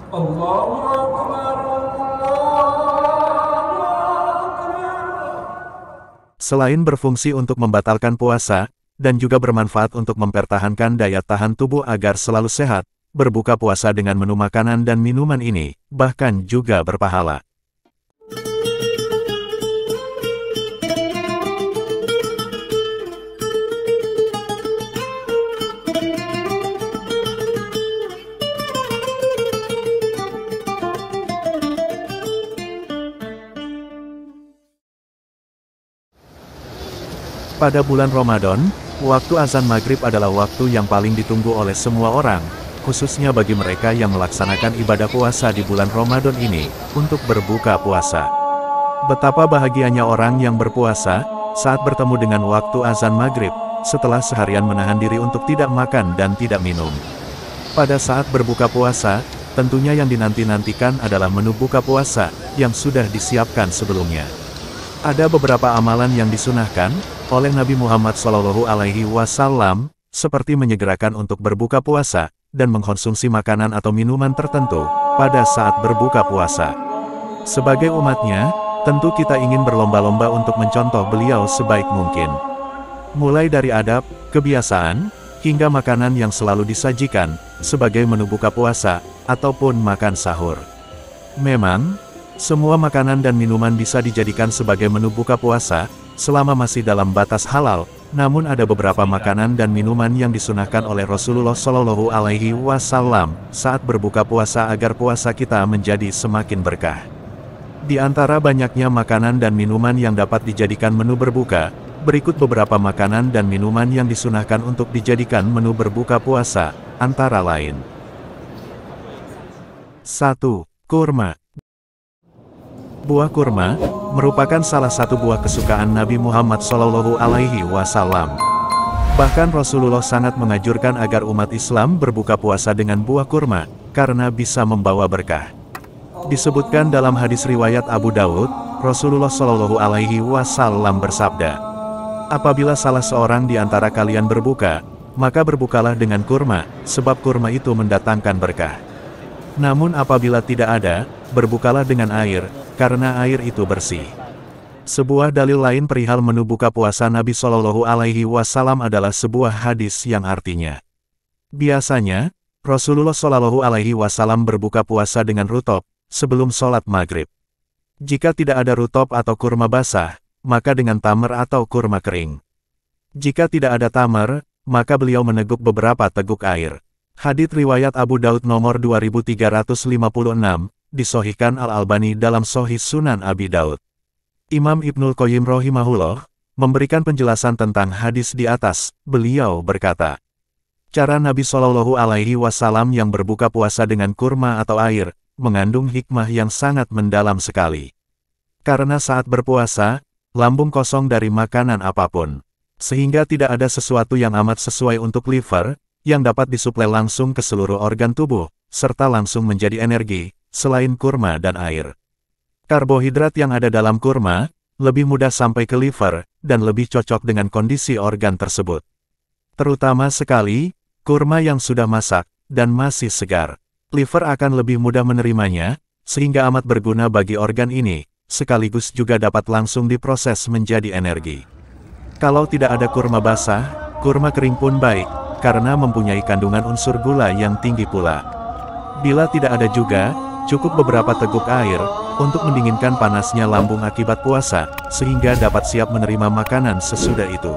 Allahu Akbar, Allahu Akbar. Selain berfungsi untuk membatalkan puasa, dan juga bermanfaat untuk mempertahankan daya tahan tubuh agar selalu sehat, berbuka puasa dengan menu makanan dan minuman ini, bahkan juga berpahala. Pada bulan Ramadan, waktu azan maghrib adalah waktu yang paling ditunggu oleh semua orang, khususnya bagi mereka yang melaksanakan ibadah puasa di bulan Ramadan ini, untuk berbuka puasa. Betapa bahagianya orang yang berpuasa, saat bertemu dengan waktu azan maghrib, setelah seharian menahan diri untuk tidak makan dan tidak minum. Pada saat berbuka puasa, tentunya yang dinanti-nantikan adalah menu buka puasa, yang sudah disiapkan sebelumnya. Ada beberapa amalan yang disunahkan oleh Nabi Muhammad SAW, seperti menyegerakan untuk berbuka puasa, dan mengkonsumsi makanan atau minuman tertentu, pada saat berbuka puasa. Sebagai umatnya, tentu kita ingin berlomba-lomba untuk mencontoh beliau sebaik mungkin. Mulai dari adab, kebiasaan, hingga makanan yang selalu disajikan, sebagai menu buka puasa, ataupun makan sahur. Memang, semua makanan dan minuman bisa dijadikan sebagai menu buka puasa, selama masih dalam batas halal, namun ada beberapa makanan dan minuman yang disunahkan oleh Rasulullah SAW saat berbuka puasa agar puasa kita menjadi semakin berkah. Di antara banyaknya makanan dan minuman yang dapat dijadikan menu berbuka, berikut beberapa makanan dan minuman yang disunahkan untuk dijadikan menu berbuka puasa, antara lain. 1. Kurma. Buah kurma merupakan salah satu buah kesukaan Nabi Muhammad SAW. Bahkan Rasulullah sangat menganjurkan agar umat Islam berbuka puasa dengan buah kurma, karena bisa membawa berkah. Disebutkan dalam hadis riwayat Abu Daud, Rasulullah SAW bersabda, "Apabila salah seorang di antara kalian berbuka, maka berbukalah dengan kurma, sebab kurma itu mendatangkan berkah. Namun apabila tidak ada, berbukalah dengan air, karena air itu bersih." Sebuah dalil lain perihal menu buka puasa Nabi SAW adalah sebuah hadis yang artinya, biasanya, Rasulullah SAW berbuka puasa dengan rutop, sebelum sholat maghrib. Jika tidak ada rutop atau kurma basah, maka dengan tamar atau kurma kering. Jika tidak ada tamar, maka beliau meneguk beberapa teguk air. Hadits riwayat Abu Daud nomor 2356, disahihkan Al-Albani dalam Shahih Sunan Abi Daud. Imam Ibnul Qayyim rahimahullah memberikan penjelasan tentang hadis di atas. Beliau berkata, cara Nabi SAW yang berbuka puasa dengan kurma atau air, mengandung hikmah yang sangat mendalam sekali. Karena saat berpuasa, lambung kosong dari makanan apapun. Sehingga tidak ada sesuatu yang amat sesuai untuk liver, yang dapat disuplai langsung ke seluruh organ tubuh, serta langsung menjadi energi, selain kurma dan air. Karbohidrat yang ada dalam kurma, lebih mudah sampai ke liver, dan lebih cocok dengan kondisi organ tersebut. Terutama sekali, kurma yang sudah masak, dan masih segar. Liver akan lebih mudah menerimanya, sehingga amat berguna bagi organ ini, sekaligus juga dapat langsung diproses menjadi energi. Kalau tidak ada kurma basah, kurma kering pun baik, karena mempunyai kandungan unsur gula yang tinggi pula. Bila tidak ada juga, cukup beberapa teguk air, untuk mendinginkan panasnya lambung akibat puasa, sehingga dapat siap menerima makanan sesudah itu.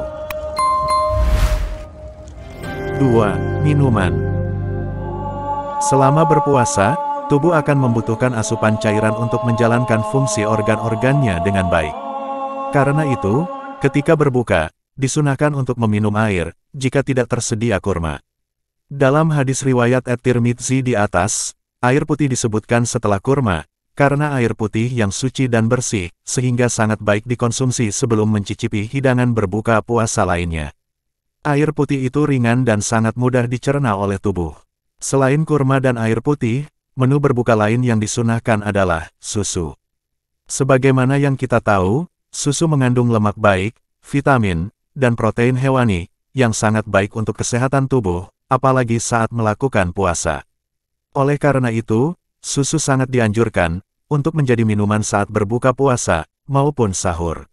2. Minuman. Selama berpuasa, tubuh akan membutuhkan asupan cairan untuk menjalankan fungsi organ-organnya dengan baik. Karena itu, ketika berbuka, disunahkan untuk meminum air, jika tidak tersedia kurma. Dalam hadis riwayat At-Tirmidzi di atas, air putih disebutkan setelah kurma, karena air putih yang suci dan bersih, sehingga sangat baik dikonsumsi sebelum mencicipi hidangan berbuka puasa lainnya. Air putih itu ringan dan sangat mudah dicerna oleh tubuh. Selain kurma dan air putih, menu berbuka lain yang disunahkan adalah susu. Sebagaimana yang kita tahu, susu mengandung lemak baik, vitamin, dan protein hewani, yang sangat baik untuk kesehatan tubuh, apalagi saat melakukan puasa. Oleh karena itu, susu sangat dianjurkan untuk menjadi minuman saat berbuka puasa maupun sahur.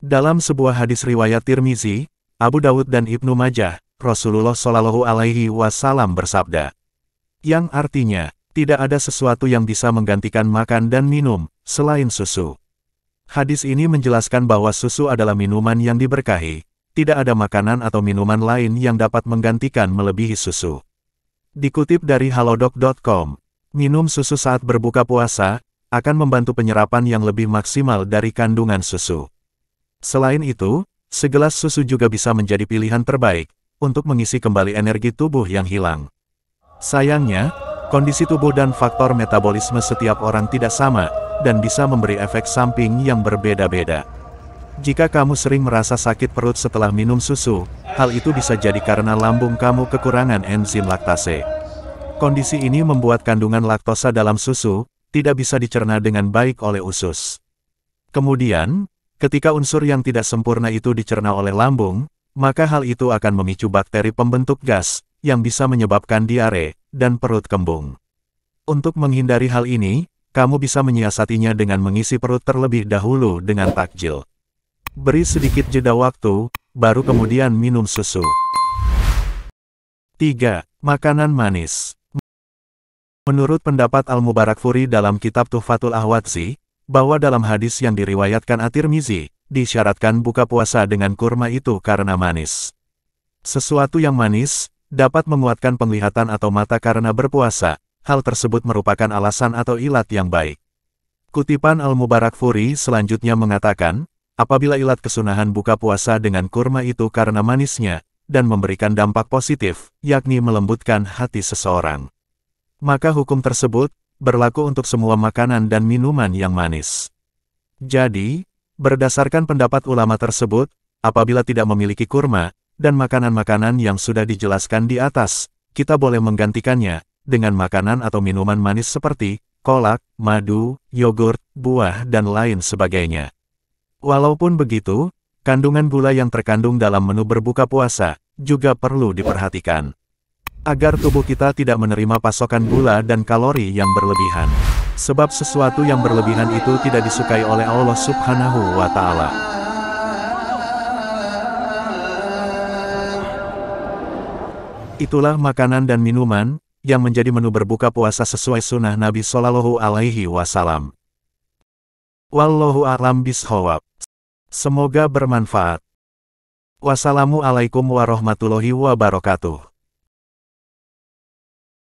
Dalam sebuah hadis riwayat Tirmizi, Abu Dawud dan Ibnu Majah, Rasulullah Shallallahu Alaihi Wasallam bersabda, yang artinya, tidak ada sesuatu yang bisa menggantikan makan dan minum selain susu. Hadis ini menjelaskan bahwa susu adalah minuman yang diberkahi. Tidak ada makanan atau minuman lain yang dapat menggantikan melebihi susu. Dikutip dari halodoc.com, minum susu saat berbuka puasa akan membantu penyerapan yang lebih maksimal dari kandungan susu. Selain itu, segelas susu juga bisa menjadi pilihan terbaik untuk mengisi kembali energi tubuh yang hilang. Sayangnya, kondisi tubuh dan faktor metabolisme setiap orang tidak sama dan bisa memberi efek samping yang berbeda-beda. Jika kamu sering merasa sakit perut setelah minum susu, hal itu bisa jadi karena lambung kamu kekurangan enzim laktase. Kondisi ini membuat kandungan laktosa dalam susu tidak bisa dicerna dengan baik oleh usus. Kemudian, ketika unsur yang tidak sempurna itu dicerna oleh lambung, maka hal itu akan memicu bakteri pembentuk gas yang bisa menyebabkan diare dan perut kembung. Untuk menghindari hal ini, kamu bisa menyiasatinya dengan mengisi perut terlebih dahulu dengan takjil. Beri sedikit jeda waktu, baru kemudian minum susu. 3. Makanan manis. Menurut pendapat Al-Mubarakfuri dalam kitab Tuhfatul Ahwadzi, bahwa dalam hadis yang diriwayatkan At-Tirmizi, disyaratkan buka puasa dengan kurma itu karena manis. Sesuatu yang manis dapat menguatkan penglihatan atau mata karena berpuasa. Hal tersebut merupakan alasan atau ilat yang baik. Kutipan Al-Mubarakfuri selanjutnya mengatakan, apabila ilat kesunahan buka puasa dengan kurma itu karena manisnya, dan memberikan dampak positif, yakni melembutkan hati seseorang, maka hukum tersebut berlaku untuk semua makanan dan minuman yang manis. Jadi, berdasarkan pendapat ulama tersebut, apabila tidak memiliki kurma, dan makanan-makanan yang sudah dijelaskan di atas, kita boleh menggantikannya dengan makanan atau minuman manis seperti kolak, madu, yogurt, buah, dan lain sebagainya. Walaupun begitu, kandungan gula yang terkandung dalam menu berbuka puasa juga perlu diperhatikan, agar tubuh kita tidak menerima pasokan gula dan kalori yang berlebihan. Sebab sesuatu yang berlebihan itu tidak disukai oleh Allah Subhanahu wa Ta'ala. Itulah makanan dan minuman yang menjadi menu berbuka puasa sesuai sunnah Nabi Shallallahu Alaihi Wasallam. Wallahu a'lam bishawab. Semoga bermanfaat. Wassalamualaikum warahmatullahi wabarakatuh.